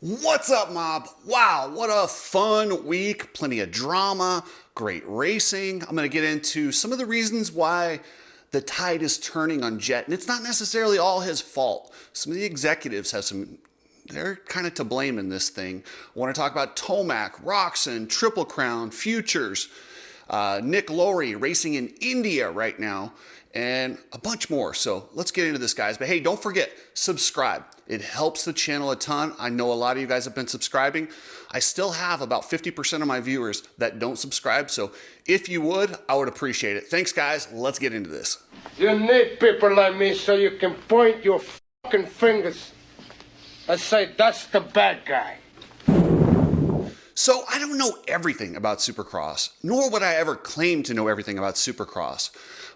What's up, mob? Wow, what a fun week. Plenty of drama, great racing. I'm going to get into some of the reasons why the tide is turning on Jet, and it's not necessarily all his fault. Some of the executives have they're kind of to blame in this thing. I want to talk about Tomac, Roxon, Triple Crown, Futures, Nick Lowry racing in India right now, and a bunch more. So let's get into this, guys. But hey, don't forget, subscribe. It helps the channel a ton. I know a lot of you guys have been subscribing. I still have about 50% of my viewers that don't subscribe. So if you would, I would appreciate it. Thanks, guys. Let's get into this. You need people like me so you can point your fucking fingers and say, that's the bad guy. So I don't know everything about Supercross, nor would I ever claim to know everything about Supercross.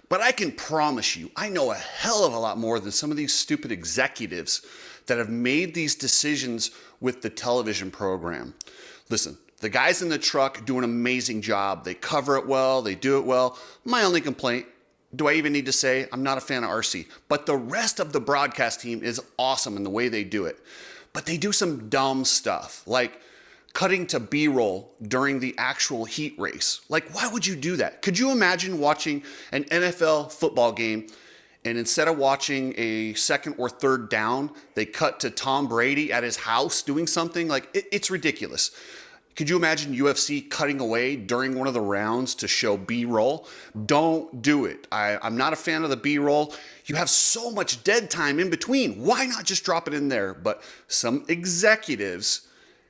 But I can promise you, I know a hell of a lot more than some of these stupid executives that have made these decisions with the television program. Listen, the guys in the truck do an amazing job. They cover it well, they do it well. My only complaint, do I even need to say, I'm not a fan of RC, but the rest of the broadcast team is awesome in the way they do it. But they do some dumb stuff, like cutting to B-roll during the actual heat race. Like, why would you do that? Could you imagine watching an NFL football game and instead of watching a second or third down, they cut to Tom Brady at his house doing something? Like, it's ridiculous. Could you imagine UFC cutting away during one of the rounds to show B-roll? Don't do it. I'm not a fan of the B-roll. You have so much dead time in between. Why not just drop it in there? But some executives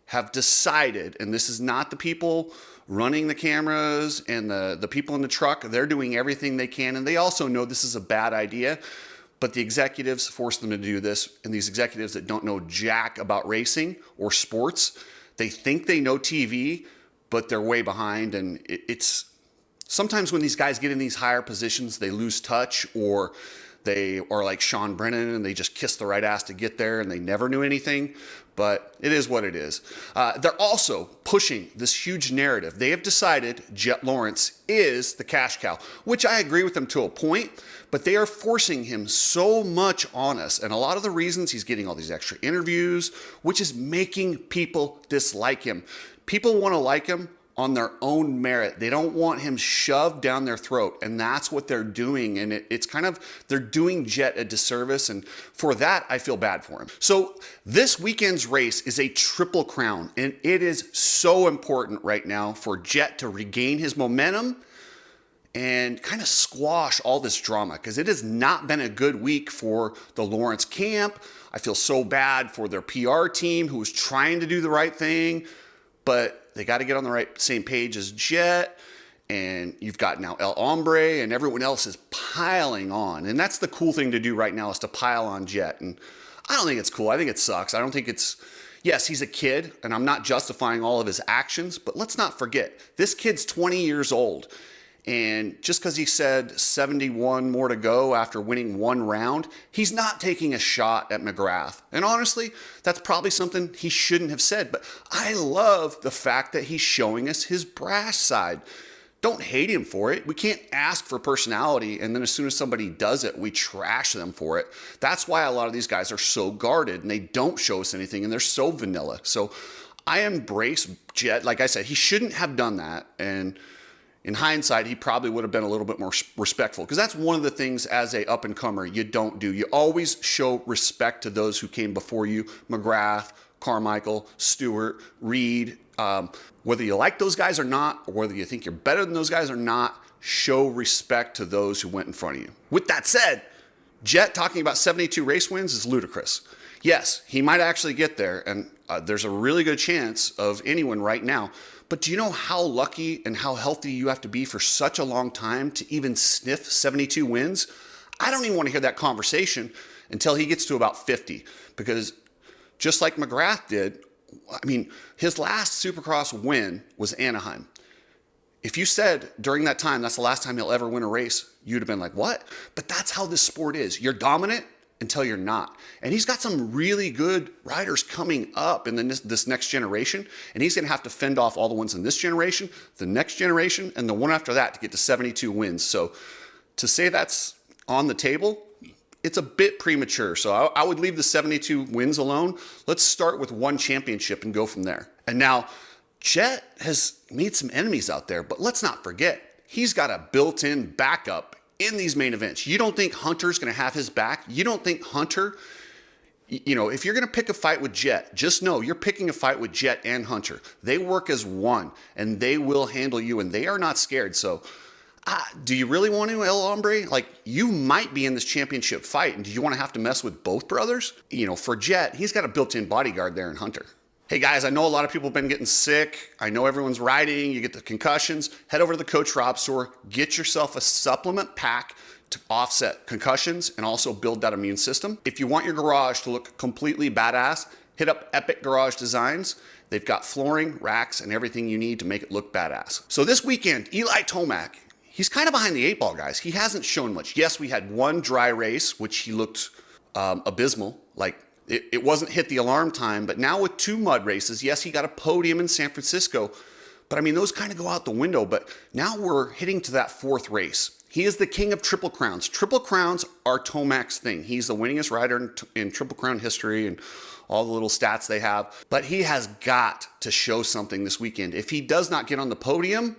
have decided, and this is not the people running the cameras and the people in the truck, they're doing everything they can, and they also know this is a bad idea, but the executives force them to do this, and these executives that don't know jack about racing or sports, they think they know TV, but they're way behind, and it's sometimes when these guys get in these higher positions, they lose touch, or they are like Sean Brennan and they just kiss the right ass to get there and they never knew anything, but it is what it is. They're also pushing this huge narrative. They have decided Jet Lawrence is the cash cow, which I agree with them to a point, but they are forcing him so much on us. And a lot of the reasons he's getting all these extra interviews, which is making people dislike him. People want to like him on their own merit. They don't want him shoved down their throat, and that's what they're doing, and it's kind of, they're doing Jet a disservice, and for that, I feel bad for him. So this weekend's race is a Triple Crown, and it is so important right now for Jet to regain his momentum and kind of squash all this drama, because it has not been a good week for the Lawrence camp. I feel so bad for their PR team who was trying to do the right thing, but they got to get on the same page as Jet, and you've got now El Hombre, and everyone else is piling on. And that's the cool thing to do right now, is to pile on Jet. And I don't think it's cool. I think it sucks. I don't think it's, yes, he's a kid, and I'm not justifying all of his actions, but let's not forget, this kid's 20 years old. And just because he said 71 more to go after winning one round, he's not taking a shot at McGrath. And honestly, that's probably something he shouldn't have said. But I love the fact that he's showing us his brash side. Don't hate him for it. We can't ask for personality, and then as soon as somebody does it, we trash them for it. That's why a lot of these guys are so guarded, and they don't show us anything, and they're so vanilla. So I embrace Jet. Like I said, he shouldn't have done that, and in hindsight, he probably would have been a little bit more respectful, because that's one of the things as a up-and-comer you don't do. You always show respect to those who came before you. McGrath, Carmichael, Stewart, Reed. Whether you like those guys or not, or whether you think you're better than those guys or not, show respect to those who went in front of you. With that said, Jet talking about 72 race wins is ludicrous. Yes, he might actually get there, and there's a really good chance of anyone right now. But do you know how lucky and how healthy you have to be for such a long time to even sniff 72 wins? I don't even want to hear that conversation until he gets to about 50, because just like McGrath did, I mean, his last Supercross win was Anaheim. If you said during that time that's the last time he'll ever win a race, you'd have been like, what? But that's how this sport is. You're dominant until you're not. And he's got some really good riders coming up in this next generation, and he's going to have to fend off all the ones in this generation, the next generation, and the one after that to get to 72 wins. So to say that's on the table, it's a bit premature. So I would leave the 72 wins alone. Let's start with one championship and go from there. And now, Jet has made some enemies out there, but let's not forget, he's got a built-in backup in these main events. You don't think Hunter's going to have his back? You don't think Hunter, if you're going to pick a fight with Jet, just know you're picking a fight with Jet and Hunter. They work as one, and they will handle you, and they are not scared. So do you really want to, El Hombre? Like, you might be in this championship fight, and do you want to have to mess with both brothers? For Jet, he's got a built-in bodyguard there in Hunter. Hey guys, I know a lot of people have been getting sick. I know everyone's riding, you get the concussions. Head over to the Coach Rob store, get yourself a supplement pack to offset concussions and also build that immune system. If you want your garage to look completely badass, hit up Epic Garage Designs. They've got flooring, racks, and everything you need to make it look badass. So this weekend, Eli Tomac, he's kind of behind the eight ball, guys. He hasn't shown much. Yes, we had one dry race, which he looked abysmal. Like, it wasn't hit the alarm time, but now with 2 mud races, yes, he got a podium in San Francisco, but I mean, those kind of go out the window. But now we're hitting to that 4th race. He is the king of Triple Crowns. Triple Crowns are Tomac's thing. He's the winningest rider in Triple Crown history and all the little stats they have. But he has got to show something this weekend. If he does not get on the podium,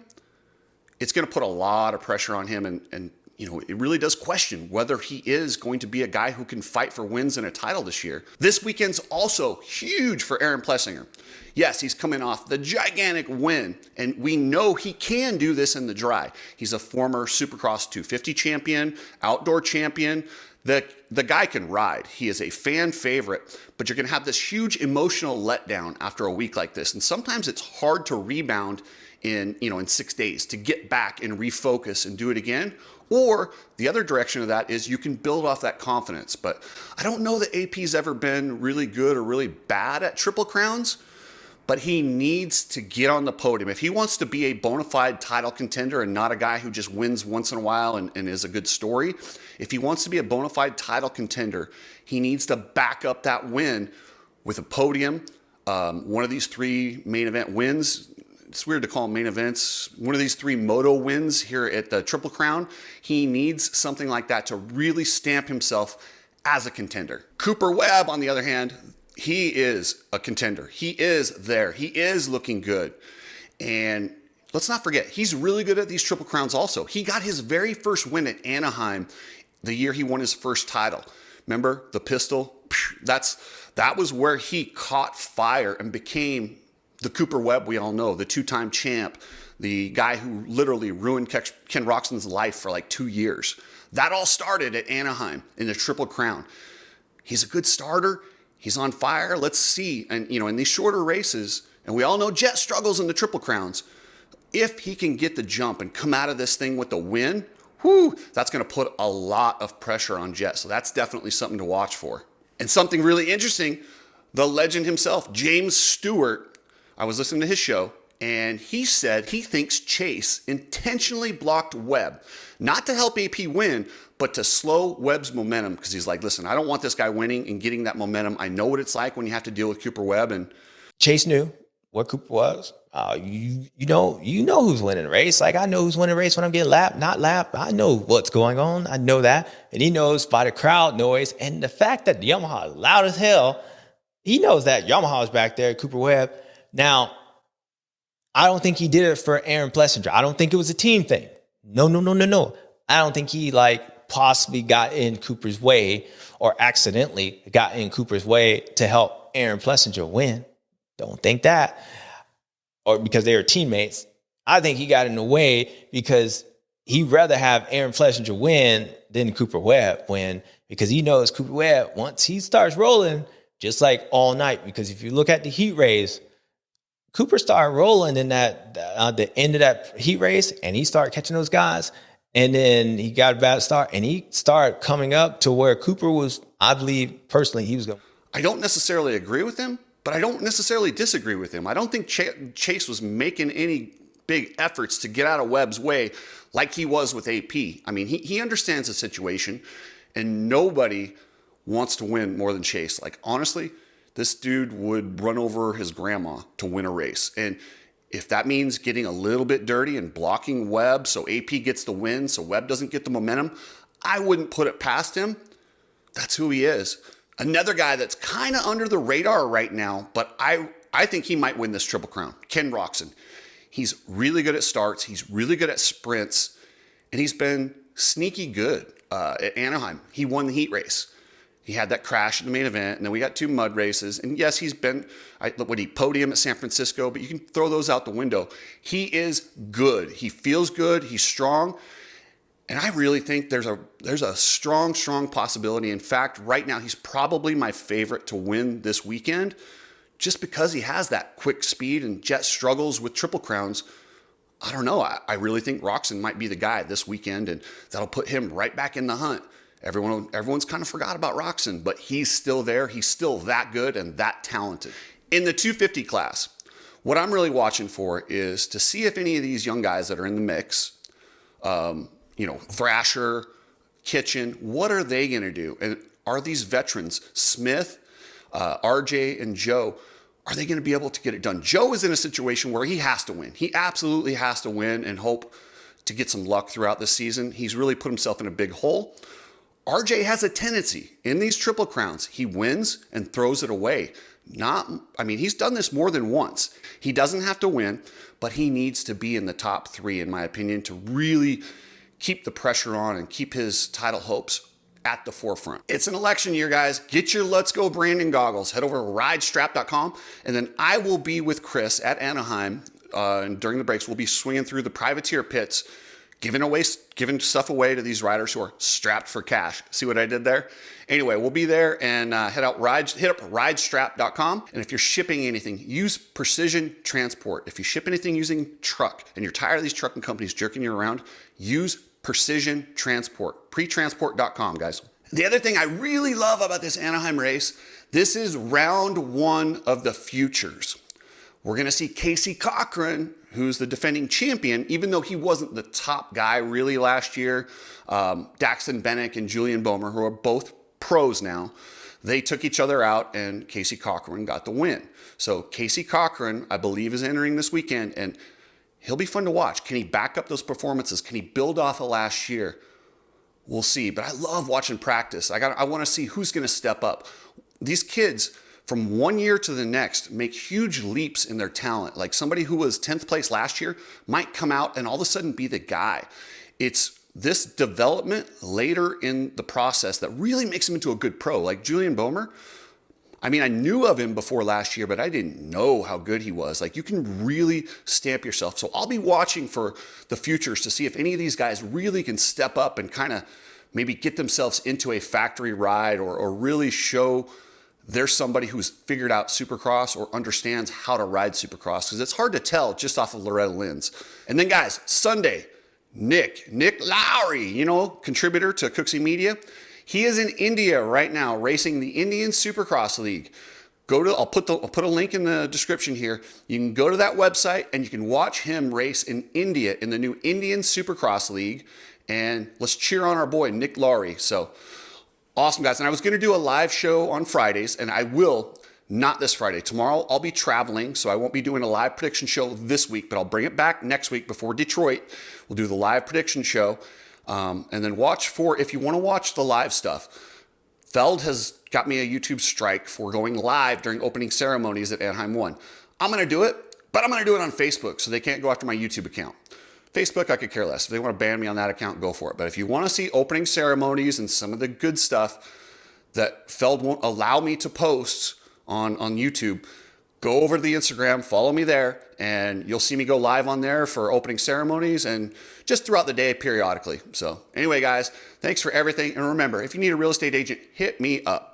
it's going to put a lot of pressure on him, and it really does question whether he is going to be a guy who can fight for wins and a title this year. This weekend's also huge for Aaron Plessinger. Yes, he's coming off the gigantic win, and we know he can do this in the dry. He's a former Supercross 250 champion, outdoor champion. The guy can ride. He is a fan favorite, but you're going to have this huge emotional letdown after a week like this. And sometimes it's hard to rebound in 6 days, to get back and refocus and do it again. Or the other direction of that is you can build off that confidence. But I don't know that AP's ever been really good or really bad at Triple Crowns, but he needs to get on the podium. If he wants to be a bona fide title contender and not a guy who just wins once in a while and is a good story, if he wants to be a bona fide title contender, he needs to back up that win with a podium, one of these 3 main event wins. It's weird to call them main events. One of these 3 moto wins here at the Triple Crown. He needs something like that to really stamp himself as a contender. Cooper Webb, on the other hand, he is a contender. He is there. He is looking good. And let's not forget, he's really good at these Triple Crowns also. He got his very first win at Anaheim the year he won his first title. Remember the pistol? That was where he caught fire and became the Cooper Webb we all know, the 2-time champ, the guy who literally ruined Ken Roxon's life for like 2 years. That all started at Anaheim in the Triple Crown. He's a good starter. He's on fire. Let's see. And, in these shorter races, and we all know Jet struggles in the Triple Crowns. If he can get the jump and come out of this thing with a win, that's going to put a lot of pressure on Jet. So that's definitely something to watch for. And something really interesting, the legend himself, James Stewart, I was listening to his show, and he said he thinks Chase intentionally blocked Webb, not to help AP win, but to slow Webb's momentum, because he's like, listen, I don't want this guy winning and getting that momentum. I know what it's like when you have to deal with Cooper Webb. And Chase knew what Cooper was. You know who's winning the race. Like, I know who's winning the race when I'm getting lapped, not lapped. I know what's going on. I know that. And he knows by the crowd noise and the fact that the Yamaha is loud as hell. He knows that Yamaha is back there, Cooper Webb. Now, I don't think he did it for Aaron Plessinger. I don't think it was a team thing. No. I don't think he possibly got in Cooper's way or accidentally got in Cooper's way to help Aaron Plessinger win. Don't think that. Or because they were teammates. I think he got in the way because he'd rather have Aaron Plessinger win than Cooper Webb win, because he knows Cooper Webb, once he starts rolling, just like all night, because if you look at the heat race, Cooper started rolling in the end of that heat race, and he started catching those guys. And then he got a bad start, and he started coming up to where Cooper was, I believe, personally, he was going. I don't necessarily agree with him, but I don't necessarily disagree with him. I don't think Chase was making any big efforts to get out of Webb's way like he was with AP. I mean, he understands the situation, and nobody wants to win more than Chase. Like, honestly, this dude would run over his grandma to win a race. And if that means getting a little bit dirty and blocking Webb so AP gets the win, so Webb doesn't get the momentum, I wouldn't put it past him. That's who he is. Another guy that's kind of under the radar right now, but I think he might win this Triple Crown, Ken Roczen. He's really good at starts. He's really good at sprints, and he's been sneaky good at Anaheim. He won the heat race. He had that crash in the main event, and then we got 2 mud races. And yes, he's been, podium at San Francisco, but you can throw those out the window. He is good. He feels good. He's strong. And I really think there's a strong possibility. In fact, right now, he's probably my favorite to win this weekend just because he has that quick speed and Jet struggles with Triple Crowns. I don't know. I really think Roczen might be the guy this weekend, and that'll put him right back in the hunt. Everyone's kind of forgot about Roczen, but he's still there. He's still that good and that talented. In the 250 class, what I'm really watching for is to see if any of these young guys that are in the mix, Thrasher, Kitchen, what are they going to do? And are these veterans, Smith, RJ, and Joe, are they going to be able to get it done? Joe is in a situation where he has to win. He absolutely has to win and hope to get some luck throughout the season. He's really put himself in a big hole. RJ has a tendency in these Triple Crowns. He wins and throws it away. He's done this more than once. He doesn't have to win, but he needs to be in the top 3, in my opinion, to really keep the pressure on and keep his title hopes at the forefront. It's an election year, guys. Get your Let's Go Brandon goggles. Head over to ridestrap.com, and then I will be with Chris at Anaheim, and during the breaks, we'll be swinging through the privateer pits, giving stuff away to these riders who are strapped for cash. See what I did there? Anyway, we'll be there, and hit up ridestrap.com. And if you're shipping anything, use Precision Transport. If you ship anything using truck and you're tired of these trucking companies jerking you around, use Precision Transport. Pretransport.com, guys. The other thing I really love about this Anaheim race, this is round 1 of the futures. We're going to see Casey Cochran, who's the defending champion, even though he wasn't the top guy really last year. Daxton Bennick and Julian Bomer, who are both pros now, they took each other out, and Casey Cochran got the win. So Casey Cochran, I believe, is entering this weekend, and he'll be fun to watch. Can he back up those performances? Can he build off of last year? We'll see. But I love watching practice. I want to see who's going to step up. These kids, from one year to the next, make huge leaps in their talent. Like somebody who was 10th place last year might come out and all of a sudden be the guy. It's this development later in the process that really makes him into a good pro. Like Julian Bomer, I knew of him before last year, but I didn't know how good he was. Like, you can really stamp yourself. So I'll be watching for the futures to see if any of these guys really can step up and kind of maybe get themselves into a factory ride or really show there's somebody who's figured out Supercross or understands how to ride Supercross, because it's hard to tell just off of Loretta Lynn's. And then, guys, Sunday, Nick Lowry, contributor to Cooksey Media. He is in India right now racing the Indian Supercross League. I'll put a link in the description here. You can go to that website and you can watch him race in India in the new Indian Supercross League. And let's cheer on our boy, Nick Lowry. So awesome, guys. And I was going to do a live show on Fridays, and I will, not this Friday. Tomorrow I'll be traveling, so I won't be doing a live prediction show this week, but I'll bring it back next week before Detroit. We'll do the live prediction show. And then if you want to watch the live stuff, Feld has got me a YouTube strike for going live during opening ceremonies at Anaheim 1. I'm going to do it, but I'm going to do it on Facebook, so they can't go after my YouTube account. Facebook, I could care less. If they want to ban me on that account, go for it. But if you want to see opening ceremonies and some of the good stuff that Feld won't allow me to post on YouTube, go over to the Instagram, follow me there, and you'll see me go live on there for opening ceremonies and just throughout the day periodically. So anyway, guys, thanks for everything. And remember, if you need a real estate agent, hit me up.